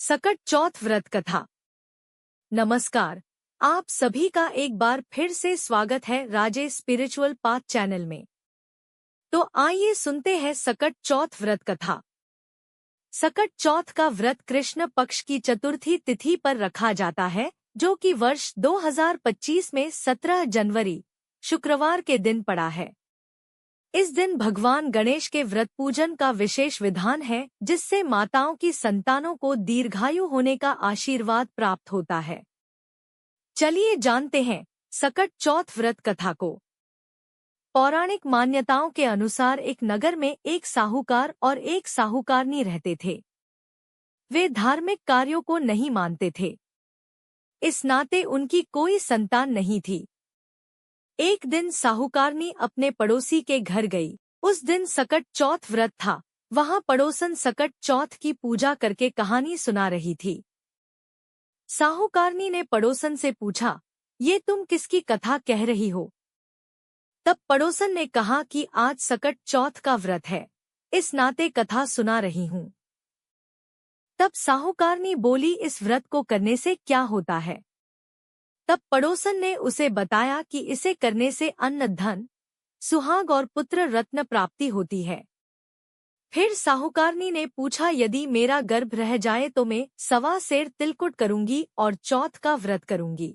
सकट चौथ व्रत कथा। नमस्कार, आप सभी का एक बार फिर से स्वागत है राजे स्पिरिचुअल पाथ चैनल में। तो आइए सुनते हैं सकट चौथ व्रत कथा। सकट चौथ का व्रत कृष्ण पक्ष की चतुर्थी तिथि पर रखा जाता है, जो कि वर्ष 2025 में 17 जनवरी शुक्रवार के दिन पड़ा है। इस दिन भगवान गणेश के व्रत पूजन का विशेष विधान है, जिससे माताओं की संतानों को दीर्घायु होने का आशीर्वाद प्राप्त होता है। चलिए जानते हैं सकट चौथ व्रत कथा को। पौराणिक मान्यताओं के अनुसार एक नगर में एक साहूकार और एक साहूकारनी रहते थे। वे धार्मिक कार्यों को नहीं मानते थे, इस नाते उनकी कोई संतान नहीं थी। एक दिन साहूकारनी अपने पड़ोसी के घर गई। उस दिन सकट चौथ व्रत था। वहां पड़ोसन सकट चौथ की पूजा करके कहानी सुना रही थी। साहूकारनी ने पड़ोसन से पूछा, ये तुम किसकी कथा कह रही हो? तब पड़ोसन ने कहा कि आज सकट चौथ का व्रत है, इस नाते कथा सुना रही हूँ। तब साहूकारनी बोली, इस व्रत को करने से क्या होता है? तब पड़ोसन ने उसे बताया कि इसे करने से अन्न, धन, सुहाग और पुत्र रत्न प्राप्ति होती है। फिर साहूकारनी ने पूछा, यदि मेरा गर्भ रह जाए तो मैं 1.25 सेर तिलकुट करूंगी और चौथ का व्रत करूंगी।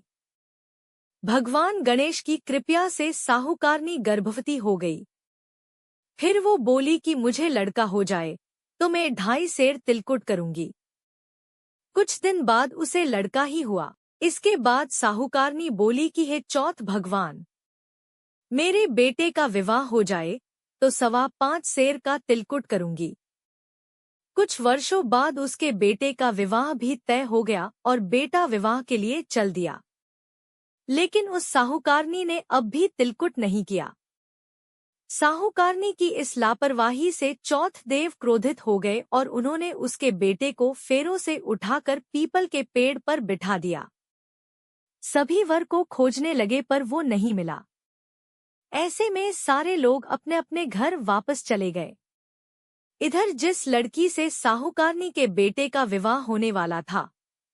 भगवान गणेश की कृपा से साहूकारनी गर्भवती हो गई। फिर वो बोली कि मुझे लड़का हो जाए तो मैं 2.5 सेर तिलकुट करूंगी। कुछ दिन बाद उसे लड़का ही हुआ। इसके बाद साहूकारनी बोली कि हे चौथ भगवान, मेरे बेटे का विवाह हो जाए तो 5.25 सेर का तिलकुट करूंगी। कुछ वर्षों बाद उसके बेटे का विवाह भी तय हो गया और बेटा विवाह के लिए चल दिया। लेकिन उस साहूकारनी ने अब भी तिलकुट नहीं किया। साहूकारनी की इस लापरवाही से चौथ देव क्रोधित हो गए और उन्होंने उसके बेटे को फेरों से उठाकर पीपल के पेड़ पर बिठा दिया। सभी वर को खोजने लगे पर वो नहीं मिला। ऐसे में सारे लोग अपने अपने घर वापस चले गए। इधर जिस लड़की से साहूकारनी के बेटे का विवाह होने वाला था,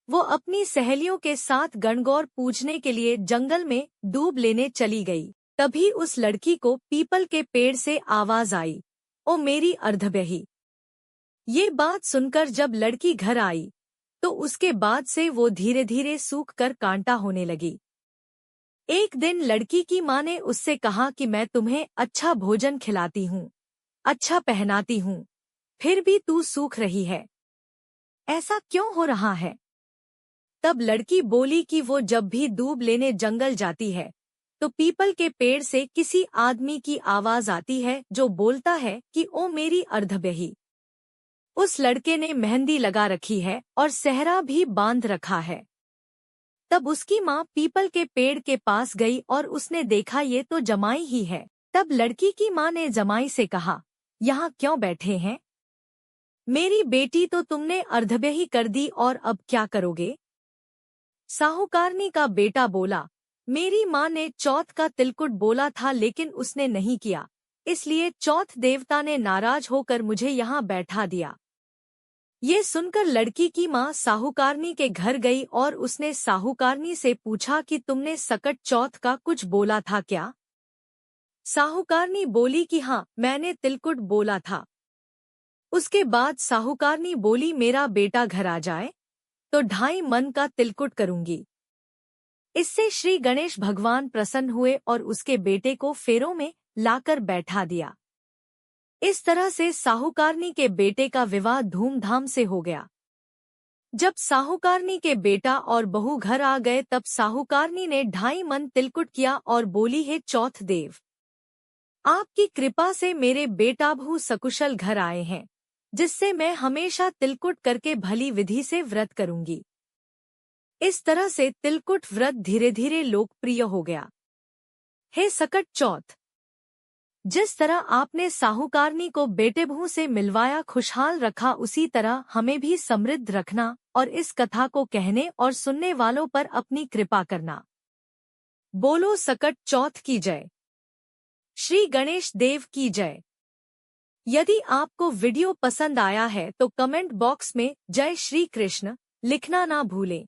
वो अपनी सहेलियों के साथ गणगौर पूजने के लिए जंगल में डूब लेने चली गई। तभी उस लड़की को पीपल के पेड़ से आवाज आई, ओ मेरी अर्धब्याही। ये बात सुनकर जब लड़की घर आई तो उसके बाद से वो धीरे धीरे सूख कर कांटा होने लगी। एक दिन लड़की की माँ ने उससे कहा कि मैं तुम्हें अच्छा भोजन खिलाती हूँ, अच्छा पहनाती हूँ, फिर भी तू सूख रही है, ऐसा क्यों हो रहा है? तब लड़की बोली कि वो जब भी दूब लेने जंगल जाती है तो पीपल के पेड़ से किसी आदमी की आवाज आती है जो बोलता है कि ओ मेरी अर्धब्याही। उस लड़के ने मेहंदी लगा रखी है और सेहरा भी बांध रखा है। तब उसकी माँ पीपल के पेड़ के पास गई और उसने देखा ये तो जमाई ही है। तब लड़की की माँ ने जमाई से कहा, यहाँ क्यों बैठे हैं? मेरी बेटी तो तुमने अर्धब्याही कर दी और अब क्या करोगे? साहूकारनी का बेटा बोला, मेरी माँ ने चौथ का तिलकुट बोला था लेकिन उसने नहीं किया, इसलिए चौथ देवता ने नाराज होकर मुझे यहाँ बैठा दिया। ये सुनकर लड़की की माँ साहूकारनी के घर गई और उसने साहूकारनी से पूछा कि तुमने सकट चौथ का कुछ बोला था क्या? साहूकारनी बोली कि हाँ, मैंने तिलकुट बोला था। उसके बाद साहूकारनी बोली, मेरा बेटा घर आ जाए तो 2.5 मन का तिलकुट करूंगी। इससे श्री गणेश भगवान प्रसन्न हुए और उसके बेटे को फेरों में लाकर बैठा दिया। इस तरह से साहूकारनी के बेटे का विवाह धूमधाम से हो गया। जब साहूकारनी के बेटा और बहू घर आ गए तब साहूकारनी ने 2.5 मन तिलकुट किया और बोली, हे चौथ देव, आपकी कृपा से मेरे बेटा बहू सकुशल घर आए हैं, जिससे मैं हमेशा तिलकुट करके भली विधि से व्रत करूंगी। इस तरह से तिलकुट व्रत धीरे धीरे लोकप्रिय हो गया। हे सकट चौथ, जिस तरह आपने साहूकारनी को बेटे बहू से मिलवाया, खुशहाल रखा, उसी तरह हमें भी समृद्ध रखना और इस कथा को कहने और सुनने वालों पर अपनी कृपा करना। बोलो सकट चौथ की जय। श्री गणेश देव की जय। यदि आपको वीडियो पसंद आया है तो कमेंट बॉक्स में जय श्री कृष्ण लिखना ना भूलें।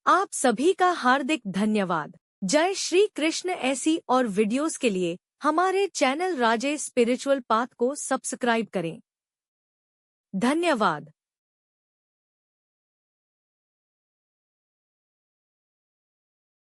आप सभी का हार्दिक धन्यवाद। जय श्री कृष्ण। ऐसी और वीडियोस के लिए हमारे चैनल राजेश स्पिरिचुअल पाथ को सब्सक्राइब करें। धन्यवाद।